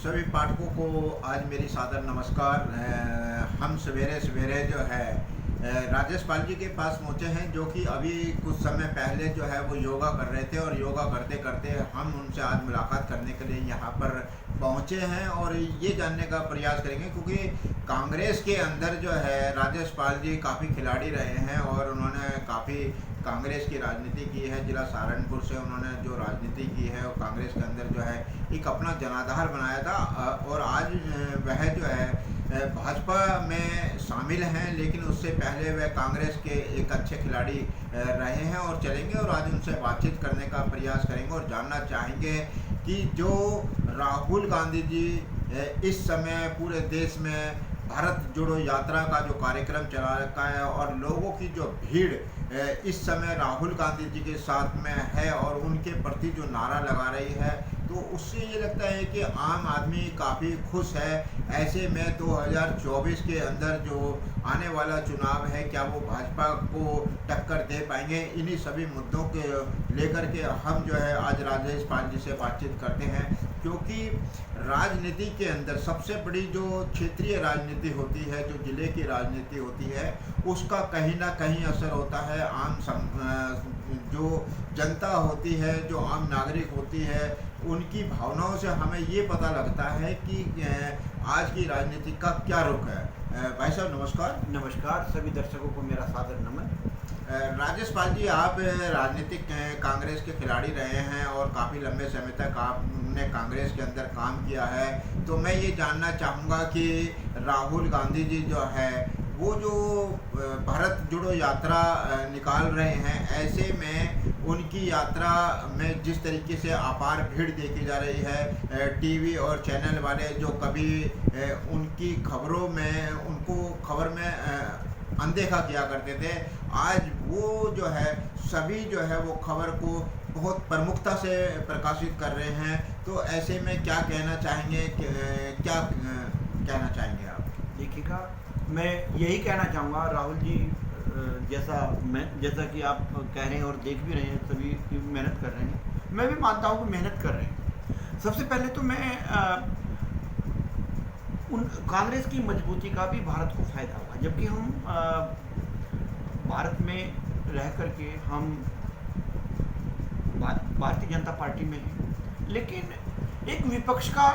सभी पाठकों को आज मेरी सादर नमस्कार। हम सवेरे सवेरे जो है राजेश पाल जी के पास पहुँचे हैं, जो कि अभी कुछ समय पहले जो है वो योगा कर रहे थे और योगा करते करते हम उनसे आज मुलाकात करने के लिए यहाँ पर पहुँचे हैं और ये जानने का प्रयास करेंगे, क्योंकि कांग्रेस के अंदर जो है राजेश पाल जी काफ़ी खिलाड़ी रहे हैं और उन्होंने काफ़ी कांग्रेस की राजनीति की है। जिला सहारनपुर से उन्होंने जो राजनीति की है और कांग्रेस के अंदर जो है एक अपना जनाधार बनाया था और आज वह जो है भाजपा में शामिल हैं, लेकिन उससे पहले वह कांग्रेस के एक अच्छे खिलाड़ी रहे हैं और चलेंगे और आज उनसे बातचीत करने का प्रयास करेंगे और जानना चाहेंगे कि जो राहुल गांधी जी इस समय पूरे देश में भारत जोड़ो यात्रा का जो कार्यक्रम चला रखा है और लोगों की जो भीड़ इस समय राहुल गांधी जी के साथ में है और उनके प्रति जो नारा लगा रही है, तो उससे ये लगता है कि आम आदमी काफ़ी खुश है। ऐसे में 2024 के अंदर जो आने वाला चुनाव है, क्या वो भाजपा को टक्कर दे पाएंगे? इन्हीं सभी मुद्दों के लेकर के हम जो है आज राजेश पाल जी से बातचीत करते हैं, क्योंकि राजनीति के अंदर सबसे बड़ी जो क्षेत्रीय राजनीति होती है, जो जिले की राजनीति होती है, उसका कहीं ना कहीं असर होता है। जो जनता होती है, जो आम नागरिक होती है, उनकी भावनाओं से हमें ये पता लगता है कि आज की राजनीति का क्या रुख है। भाई साहब नमस्कार। नमस्कार, सभी दर्शकों को मेरा सादर नमन। राजेश पाल जी, आप राजनीतिक कांग्रेस के खिलाड़ी रहे हैं और काफ़ी लंबे समय तक आपने कांग्रेस के अंदर काम किया है, तो मैं ये जानना चाहूँगा कि राहुल गांधी जी जो है वो जो भारत जोड़ो यात्रा निकाल रहे हैं, ऐसे में उनकी यात्रा में जिस तरीके से अपार भीड़ देखी जा रही है, टीवी और चैनल वाले जो कभी उनकी खबरों में उनको खबर में अनदेखा किया करते थे, आज वो जो है सभी जो है वो खबर को बहुत प्रमुखता से प्रकाशित कर रहे हैं। तो ऐसे में क्या कहना चाहेंगे, क्या कहना चाहेंगे आप? देखिएगा, मैं यही कहना चाहूँगा, राहुल जी जैसा कि आप कह रहे हैं और देख भी रहे हैं, सभी मेहनत कर रहे हैं। मैं भी मानता हूँ कि मेहनत कर रहे हैं। सबसे पहले तो मैं उन कांग्रेस की मजबूती का भी भारत को फायदा होगा, जबकि हम भारत में रह करके हम भारतीय जनता पार्टी में हैं, लेकिन एक विपक्ष का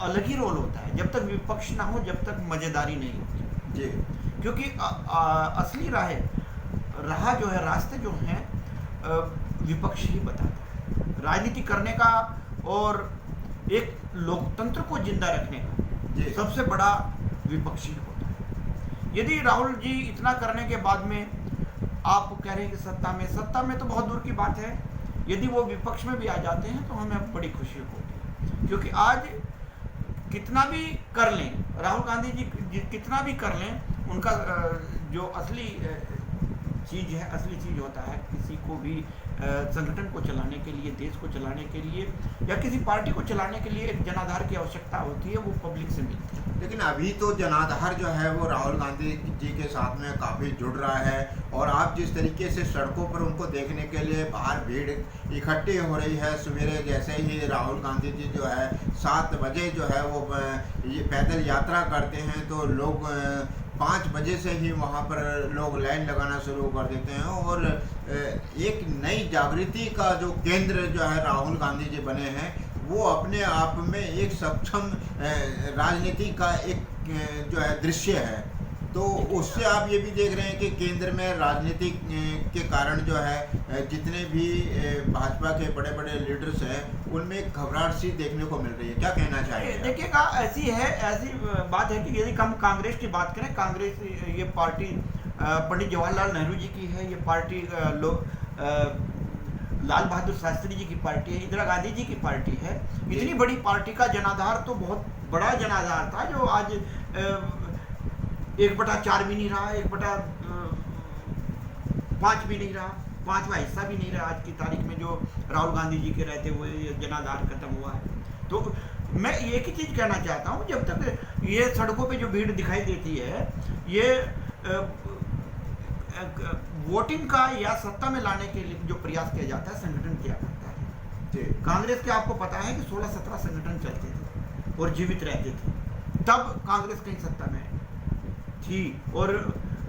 अलग ही रोल होता है। जब तक विपक्ष ना हो, जब तक मज़ेदारी नहीं होती जी, क्योंकि असली राह जो है, रास्ते जो हैं, विपक्ष ही बताता है राजनीति करने का और एक लोकतंत्र को जिंदा रखने का। सबसे बड़ा विपक्ष ही होता है। यदि राहुल जी इतना करने के बाद में आप कह रहे हैं कि सत्ता में तो बहुत दूर की बात है, यदि वो विपक्ष में भी आ जाते हैं तो हमें बड़ी खुशी होती है, क्योंकि आज कितना भी कर लें, राहुल गांधी जी कितना भी कर लें, उनका जो असली चीज़ होता है, किसी को भी संगठन को चलाने के लिए, देश को चलाने के लिए या किसी पार्टी को चलाने के लिए एक जनाधार की आवश्यकता होती है, वो पब्लिक से मिलती है। लेकिन अभी तो जनाधार जो है वो राहुल गांधी जी के साथ में काफ़ी जुड़ रहा है और आप जिस तरीके से सड़कों पर उनको देखने के लिए बाहर भीड़ इकट्ठी हो रही है, सवेरे जैसे ही राहुल गांधी जी जो है 7 बजे जो है वो ये पैदल यात्रा करते हैं, तो लोग 5 बजे से ही वहाँ पर लोग लाइन लगाना शुरू कर देते हैं और एक नई जागृति का जो केंद्र जो है राहुल गांधी जी बने हैं, वो अपने आप में एक सक्षम राजनीति का एक जो है दृश्य है। तो उससे आप ये भी देख रहे हैं कि केंद्र में राजनीति के कारण जो है जितने भी भाजपा के बड़े बड़े लीडर्स हैं, उनमें एक घबराहट सी देखने को मिल रही है। क्या कहना चाहेंगे? देखिएगा, ऐसी बात है कि यदि हम कांग्रेस की बात करें, कांग्रेस ये पार्टी पंडित जवाहरलाल नेहरू जी की है, ये पार्टी लाल बहादुर शास्त्री जी की पार्टी है, इंदिरा गांधी जी की पार्टी है। इतनी बड़ी पार्टी का जनाधार तो बहुत बड़ा जनाधार था, जो आज 1/4 भी नहीं रहा, 1/5 भी नहीं रहा, 5वां हिस्सा भी नहीं रहा। आज की तारीख में जो राहुल गांधी जी के रहते हुए ये जनाधार खत्म हुआ है। तो मैं एक ही चीज़ कहना चाहता हूँ, जब तक ये सड़कों पे जो भीड़ दिखाई देती है, ये वोटिंग का या सत्ता में लाने के लिए जो प्रयास किया जाता है, संगठन किया करता है। कांग्रेस के आपको पता है कि 16-17 संगठन चलते थे और जीवित रहते थे, तब कांग्रेस कहीं सत्ता में थी। और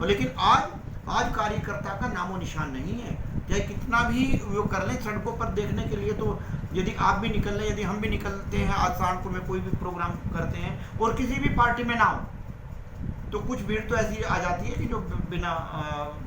लेकिन आज कार्यकर्ता का नामो निशान नहीं है। चाहे कितना भी वो कर लें, सड़कों पर देखने के लिए तो यदि आप भी निकल लें, यदि हम भी निकलते हैं, आज सहारनपुर में कोई भी प्रोग्राम करते हैं और किसी भी पार्टी में ना हो, तो कुछ भीड़ तो ऐसी आ जाती है कि जो बिना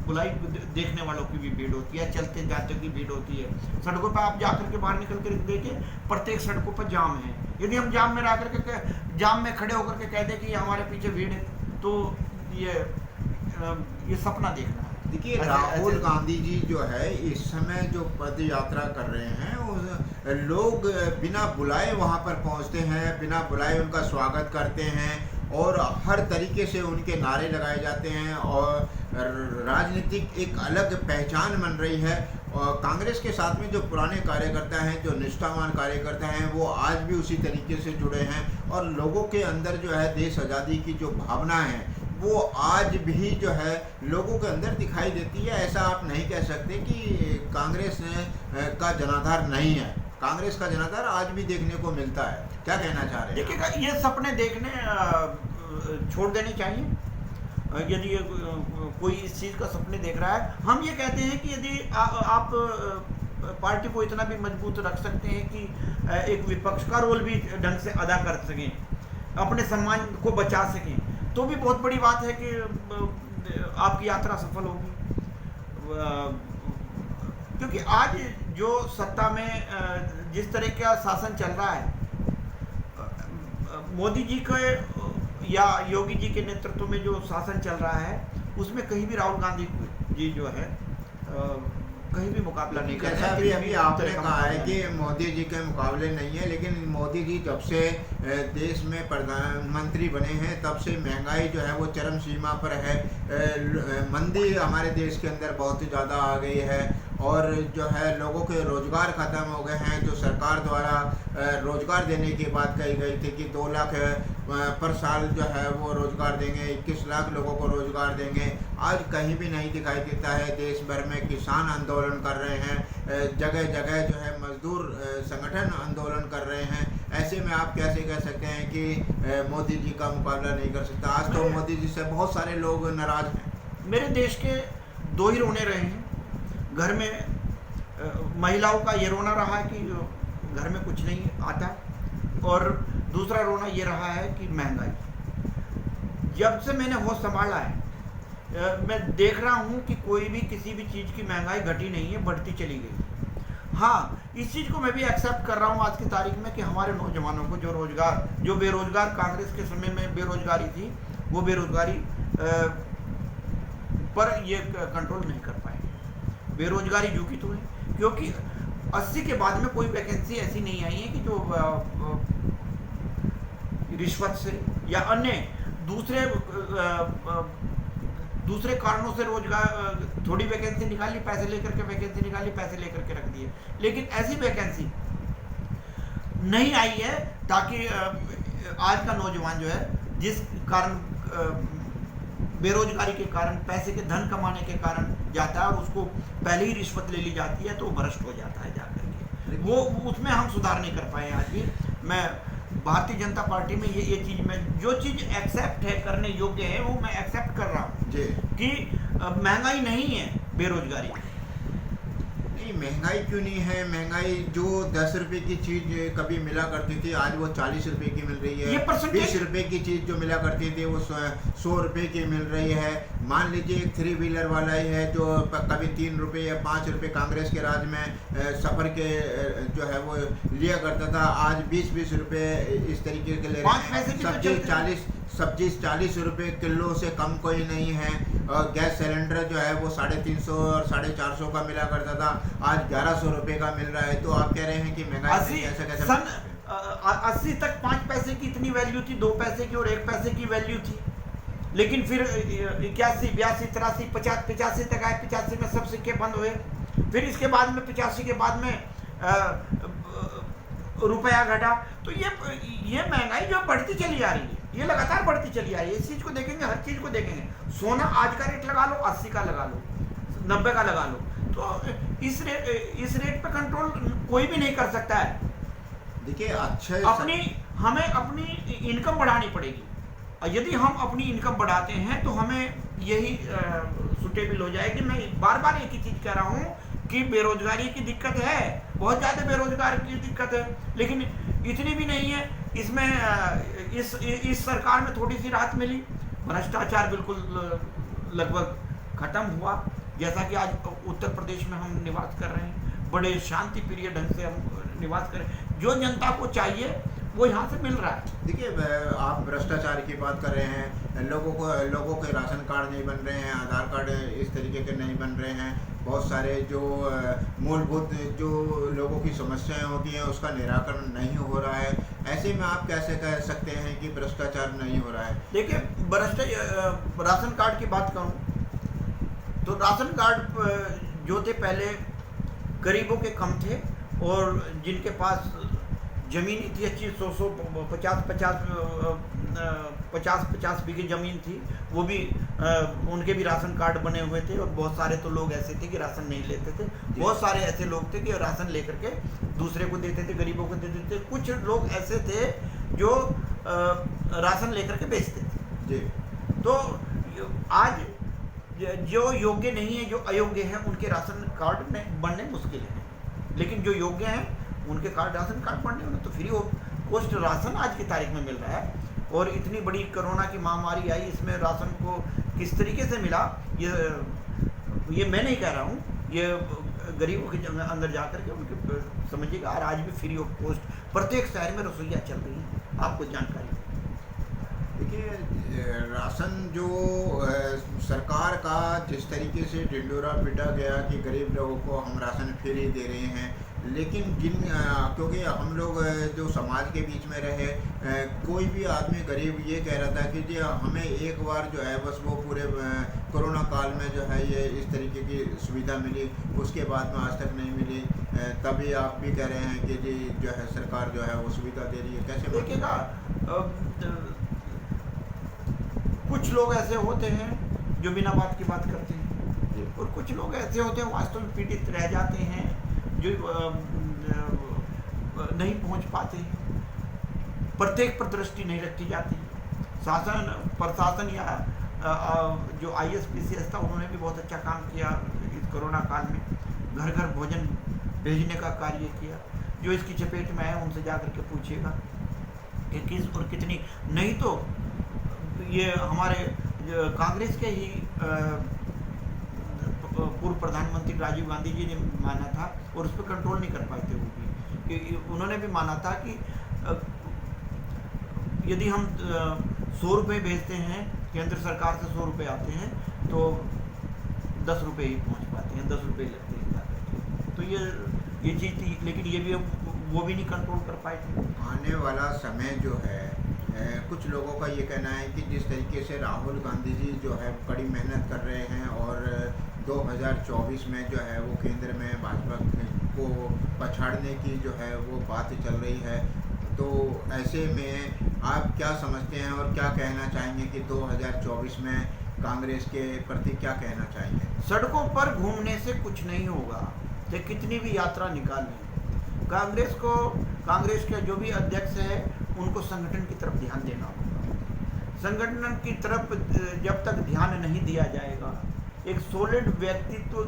बुलाई देखने वालों की भी भीड़ होती है, चलते जाते की भीड़ होती है। सड़कों पर आप जाकर के बाहर निकल कर देखें, प्रत्येक सड़कों पर जाम है। यदि हम जाम में रह करके जाम में खड़े होकर के कह दें कि हमारे पीछे भीड़ है, तो ये सपना देखना है। देखिए, राहुल गांधी जी जो है इस समय जो पद यात्रा कर रहे हैं, लोग बिना बुलाए वहां पर पहुंचते हैं, बिना बुलाए उनका स्वागत करते हैं और हर तरीके से उनके नारे लगाए जाते हैं और राजनीतिक एक अलग पहचान बन रही है। और कांग्रेस के साथ में जो पुराने कार्यकर्ता हैं, जो निष्ठावान कार्यकर्ता हैं, वो आज भी उसी तरीके से जुड़े हैं और लोगों के अंदर जो है देश आज़ादी की जो भावना है वो आज भी जो है लोगों के अंदर दिखाई देती है। ऐसा आप नहीं कह सकते कि कांग्रेस का जनाधार नहीं है। कांग्रेस का जनाधार आज भी देखने को मिलता है। क्या कहना चाह रहे हैं? देखिएगा, ये सपने देखने छोड़ देने चाहिए। यदि कोई इस चीज़ का सपने देख रहा है, हम ये कहते हैं कि यदि आप पार्टी को इतना भी मजबूत रख सकते हैं कि एक विपक्ष का रोल भी ढंग से अदा कर सकें, अपने सम्मान को बचा सकें, तो भी बहुत बड़ी बात है कि आपकी यात्रा सफल होगी। क्योंकि आज जो सत्ता में जिस तरह का शासन चल रहा है, मोदी जी के या योगी जी के नेतृत्व में जो शासन चल रहा है, उसमें कहीं भी राहुल गांधी जी जो है कहीं भी मुकाबला नहीं कर जैसा भी अभी आपने कहा है कि मोदी जी के मुकाबले नहीं है, लेकिन मोदी जी जब से देश में प्रधानमंत्री बने हैं तब से महंगाई जो है वो चरम सीमा पर है। मंदी हमारे देश के अंदर बहुत ही ज़्यादा आ गई है और जो है लोगों के रोज़गार ख़त्म हो गए हैं। जो सरकार द्वारा रोज़गार देने की बात कही गई थी कि 2 लाख पर साल जो है वो रोज़गार देंगे, 21 लाख लोगों को रोज़गार देंगे, आज कहीं भी नहीं दिखाई देता है। देश भर में किसान आंदोलन कर रहे हैं, जगह जगह जो है मजदूर संगठन आंदोलन कर रहे हैं। ऐसे में आप कैसे कह सकते हैं कि मोदी जी का मुकाबला नहीं कर सकता? आज तो मोदी जी से बहुत सारे लोग नाराज़ हैं। मेरे देश के 2 ही रोने रहे हैं। घर में महिलाओं का ये रोना रहा है कि घर में कुछ नहीं आता, और दूसरा रोना ये रहा है कि महंगाई। जब से मैंने होश संभाला है, मैं देख रहा हूँ कि कोई भी किसी भी चीज़ की महंगाई घटी नहीं है, बढ़ती चली गई। हाँ, इस चीज़ को मैं भी एक्सेप्ट कर रहा हूँ आज की तारीख में कि हमारे नौजवानों को जो बेरोजगार कांग्रेस के समय में बेरोजगारी थी, वो बेरोजगारी पर ये कंट्रोल नहीं कर पाए। बेरोजगारी झुकी तो है, क्योंकि 80 के बाद में कोई वैकेंसी ऐसी नहीं आई है कि जो रिश्वत से या अन्य दूसरे कारणों से रोजगार, थोड़ी वैकेंसी निकाली, पैसे लेकर के वैकेंसी निकाली, पैसे लेकर के रख दिए। लेकिन ऐसी वैकेंसी नहीं आई है ताकि आज का नौजवान जो है, जिस कारण बेरोजगारी के कारण, पैसे के धन कमाने के कारण जाता है और उसको पहले ही रिश्वत ले ली जाती है, तो भ्रष्ट हो जाता है जाकर के। वो उसमें हम सुधार नहीं कर पाए आज भी। मैं भारतीय जनता पार्टी में ये चीज़ में जो चीज़ एक्सेप्ट है, करने योग्य है, वो मैं एक्सेप्ट कर रहा हूँ कि महंगाई नहीं है, बेरोजगारी। नहीं, महंगाई क्यों नहीं है? महंगाई जो 10 रुपए की चीज़ कभी मिला करती थी, आज वो 40 रुपए की मिल रही है। 20 रुपए की चीज़ जो मिला करती थी वो 100 रुपए की मिल रही है। मान लीजिए एक 3 व्हीलर वाला ही है जो कभी 3 रुपए या 5 रुपए कांग्रेस के राज में सफ़र के जो है वो लिया करता था, आज 20-20 रुपए इस तरीके के ले रहे हैं। सब्जी 40 रुपए किलो से कम कोई नहीं है। और गैस सिलेंडर जो है वो 350 और 450 का मिला करता था, आज 1100 रुपए का मिल रहा है। तो आप कह रहे हैं कि महंगाई कैसे सन 80 तक 5 पैसे की इतनी वैल्यू थी, 2 पैसे की और 1 पैसे की वैल्यू थी। लेकिन फिर 81, 82, 83, 50, 85 तक आए। 85 में सब सिक्के बंद हुए। फिर इसके बाद में 85 के बाद में रुपया घटा। तो ये महंगाई जो बढ़ती चली जा रही है, ये लगातार बढ़ती चली आ रही है। इस चीज़ को देखेंगे, हर चीज़ को देखेंगे। सोना आज का रेट लगा लो, 80 का लगा लो, 90 का लगा लो, तो इस रेट पे कंट्रोल कोई भी नहीं कर सकता है। देखिए, हमें अपनी इनकम बढ़ानी पड़ेगी। और यदि हम अपनी इनकम बढ़ाते हैं तो हमें यही सुटेबल हो जाएगी। मैं बार बार एक ही चीज़ कह रहा हूँ कि बेरोजगारी की दिक्कत है, बहुत ज़्यादा बेरोजगार की दिक्कत है, लेकिन इतनी भी नहीं है। इसमें इस सरकार में थोड़ी सी राहत मिली, भ्रष्टाचार बिल्कुल लगभग खत्म हुआ। जैसा कि आज उत्तर प्रदेश में हम निवास कर रहे हैं, बड़े शांति प्रिय ढंग से हम निवास कर रहे हैं। जो जनता को चाहिए वो यहाँ से मिल रहा है। देखिए, आप भ्रष्टाचार की बात कर रहे हैं, लोगों के राशन कार्ड नहीं बन रहे हैं, आधार कार्ड इस तरीके के नहीं बन रहे हैं, बहुत सारे जो मूलभूत जो लोगों की समस्याएं होती हैं उसका निराकरण नहीं हो रहा है। ऐसे में आप कैसे कह सकते हैं कि भ्रष्टाचार नहीं हो रहा है? देखिए, राशन कार्ड की बात करूँ तो राशन कार्ड जो थे पहले गरीबों के कम थे, और जिनके पास ज़मीन थी अच्छी 100 50 बीघे ज़मीन थी, वो भी उनके भी राशन कार्ड बने हुए थे। और बहुत सारे तो लोग ऐसे थे कि राशन नहीं लेते थे, बहुत सारे ऐसे लोग थे कि राशन लेकर के दूसरे को देते थे, गरीबों को देते थे। कुछ लोग ऐसे थे जो राशन लेकर के बेचते थे जी। तो आज जो योग्य नहीं है, जो अयोग्य हैं, उनके राशन कार्ड बनने मुश्किल है, लेकिन जो योग्य हैं उनके राशन कार्ड बनने उन्हें तो फ्री ऑफ कॉस्ट राशन आज की तारीख में मिल रहा है। और इतनी बड़ी कोरोना की महामारी आई, इसमें राशन को किस तरीके से मिला, ये मैं नहीं कह रहा हूँ, ये गरीबों के अंदर जा कर के उनके समझिएगा। और आज भी फ्री ऑफ कॉस्ट प्रत्येक शहर में रसोइयाँ चल रही हैं, आपको जानकारी। देखिए, राशन जो सरकार का जिस तरीके से ढिंडोरा पीटा गया कि गरीब लोगों को हम राशन फ्री दे रहे हैं, लेकिन क्योंकि हम लोग जो समाज के बीच में रहे, कोई भी आदमी गरीब ये कह रहा था कि जी हमें एक बार जो है बस वो पूरे कोरोना काल में जो है ये इस तरीके की सुविधा मिली, उसके बाद में आज तक नहीं मिली। तभी आप भी कह रहे हैं कि जी जो है सरकार जो है वो सुविधा दे रही है। कैसे देखिएगा, कुछ लोग ऐसे होते हैं जो बिना बात की बात करते हैं, और कुछ लोग ऐसे होते हैं वास्तव में पीड़ित रह जाते हैं, जो नहीं पहुंच पाते। प्रत्येक पर दृष्टि नहीं रखी जाती। शासन प्रशासन या जो ISPCS था, उन्होंने भी बहुत अच्छा काम किया इस कोरोना काल में, घर घर भोजन भेजने का कार्य किया। जो इसकी चपेट में है उनसे जाकर के पूछिएगा कि किस और कितनी, नहीं तो ये हमारे कांग्रेस के ही पूर्व प्रधानमंत्री राजीव गांधी जी ने माना था, और उस पर कंट्रोल नहीं कर पाए थे वो भी, कि उन्होंने भी माना था कि यदि हम 100 रुपये भेजते हैं, केंद्र सरकार से 100 रुपये आते हैं, तो 10 रुपये ही पहुंच पाते हैं, 10 रुपये लगते हैं। तो ये चीज़ थी, लेकिन ये भी वो भी नहीं कंट्रोल कर पाए थे। आने वाला समय जो है, कुछ लोगों का ये कहना है कि जिस तरीके से राहुल गांधी जी जो है कड़ी मेहनत कर रहे हैं, और 2024 में जो है वो केंद्र में भाजपा को पछाड़ने की जो है वो बात चल रही है, तो ऐसे में आप क्या समझते हैं और क्या कहना चाहेंगे कि 2024 में कांग्रेस के प्रति क्या कहना चाहेंगे? सड़कों पर घूमने से कुछ नहीं होगा, चाहे कितनी भी यात्रा निकाल लें। कांग्रेस के जो भी अध्यक्ष है, उनको संगठन की तरफ ध्यान देना होगा। संगठन की तरफ जब तक ध्यान नहीं दिया जाएगा, एक सॉलिड व्यक्तित्व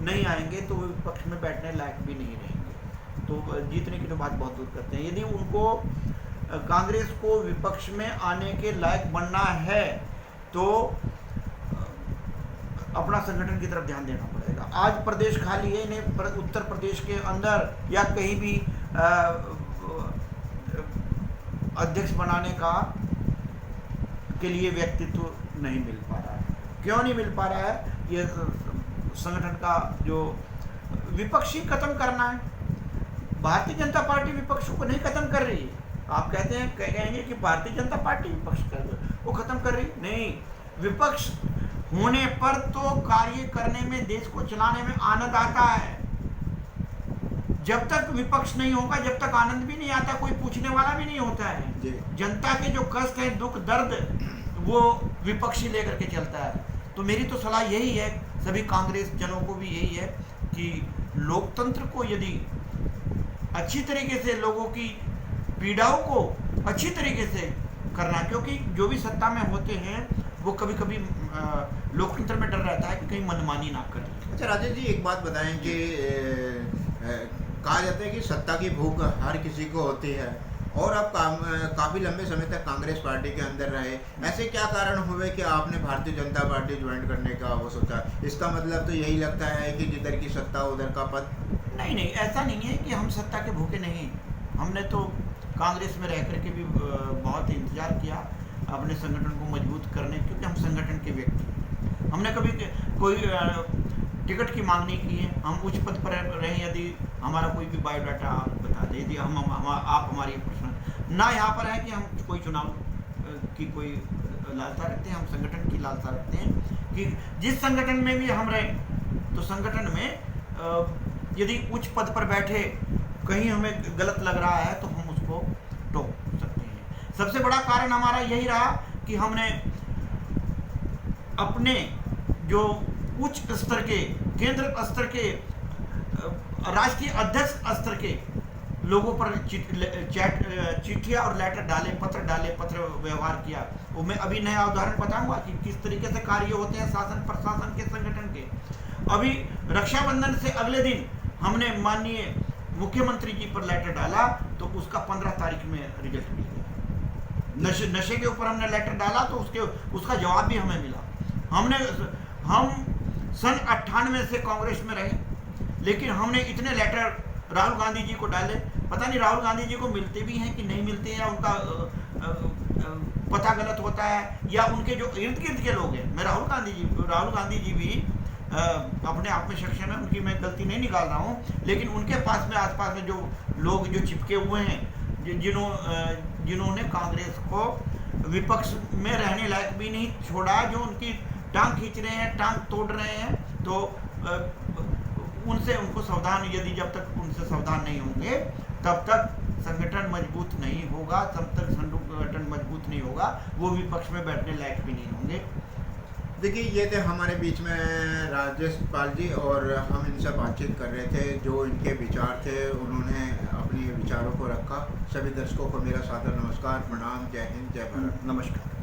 नहीं आएंगे, तो विपक्ष में बैठने लायक भी नहीं रहेंगे। तो जीतने की तो बात बहुत दूर करते हैं। यदि उनको कांग्रेस को विपक्ष में आने के लायक बनना है, तो अपना संगठन की तरफ ध्यान देना पड़ेगा। आज प्रदेश खाली है, नहीं उत्तर प्रदेश के अंदर या कहीं भी अध्यक्ष बनाने का के लिए व्यक्तित्व नहीं मिल पा रहा है। क्यों नहीं मिल पा रहा है? ये संगठन का जो विपक्ष ही खत्म करना है। भारतीय जनता पार्टी विपक्ष को नहीं खत्म कर रही है। आप कहेंगे कि भारतीय जनता पार्टी विपक्ष कर रही है, वो खत्म कर रही नहीं। विपक्ष होने पर तो कार्य करने में, देश को चलाने में आनंद आता है। जब तक विपक्ष नहीं होगा, जब तक आनंद भी नहीं आता, कोई पूछने वाला भी नहीं होता है। जनता के जो कष्ट है, दुख दर्द, वो विपक्षी लेकर के चलता है। तो मेरी तो सलाह यही है, सभी कांग्रेस जनों को भी यही है कि लोकतंत्र को यदि अच्छी तरीके से लोगों की पीड़ाओं को अच्छी तरीके से करना, क्योंकि जो भी सत्ता में होते हैं वो कभी कभी लोकतंत्र में डर रहता है कि कहीं मनमानी ना करें। अच्छा राजेश जी, एक बात बताएं कि कहा जाता है कि सत्ता की भूख हर किसी को होती है, और आप काफ़ी लंबे समय तक कांग्रेस पार्टी के अंदर रहे, ऐसे क्या कारण हुए कि आपने भारतीय जनता पार्टी ज्वाइन करने का वो सोचा? इसका मतलब तो यही लगता है कि जिधर की सत्ता उधर का पद। नहीं नहीं, ऐसा नहीं है कि हम सत्ता के भूखे नहीं। हमने तो कांग्रेस में रह करके भी बहुत इंतजार किया अपने संगठन को मजबूत करने, क्योंकि हम संगठन के व्यक्ति हैं। हमने कभी कोई टिकट की मांग नहीं की है। हम उच्च पद पर रहे, यदि हमारा कोई भी बायोडाटा आप बता दे, यदि आप हमारी प्रश्न ना यहाँ पर है कि हम कोई चुनाव की कोई लालसा रखते हैं। हम संगठन की लालसा रखते हैं कि जिस संगठन में भी हम रहे, तो संगठन में यदि उच्च पद पर बैठे कहीं हमें गलत लग रहा है तो हम उसको टोक सकते हैं। सबसे बड़ा कारण हमारा यही रहा कि हमने अपने जो उच्च स्तर के, केंद्र स्तर के, राष्ट्रीय अध्यक्ष स्तर के लोगों पर चिट्ठियाँ और लेटर डाले, पत्र व्यवहार किया। वो मैं अभी नया उदाहरण बताऊंगा कि किस तरीके से कार्य होते हैं शासन प्रशासन के, संगठन के। अभी रक्षाबंधन से अगले दिन हमने माननीय मुख्यमंत्री जी पर लेटर डाला, तो उसका 15 तारीख में रिजल्ट मिल गया। नशे के ऊपर हमने लेटर डाला तो उसका जवाब भी हमें मिला। हम सन 98 से कांग्रेस में रहे, लेकिन हमने इतने लेटर राहुल गांधी जी को डाले, पता नहीं राहुल गांधी जी को मिलते भी हैं कि नहीं मिलते हैं, या उनका पता गलत होता है, या उनके जो इर्द गिर्द के लोग हैं। मैं राहुल गांधी जी भी अपने आप में सक्षम है, उनकी मैं गलती नहीं निकाल रहा हूँ, लेकिन उनके पास में आसपास में जो लोग जो चिपके हुए हैं, जिन्होंने कांग्रेस को विपक्ष में रहने लायक भी नहीं छोड़ा, जो उनकी टांग खींच रहे हैं, टांग तोड़ रहे हैं, तो उनको सावधान, यदि जब तक उनसे सावधान नहीं होंगे तब तक संगठन मजबूत नहीं होगा। तब तक संगठन मजबूत नहीं होगा, वो विपक्ष में बैठने लायक भी नहीं होंगे। देखिए, ये थे हमारे बीच में राजेश पाल जी, और हम इनसे बातचीत कर रहे थे। जो इनके विचार थे, उन्होंने अपने विचारों को रखा। सभी दर्शकों को मेरा सादर नमस्कार, प्रणाम, जय हिंद, जय भारत। नमस्कार।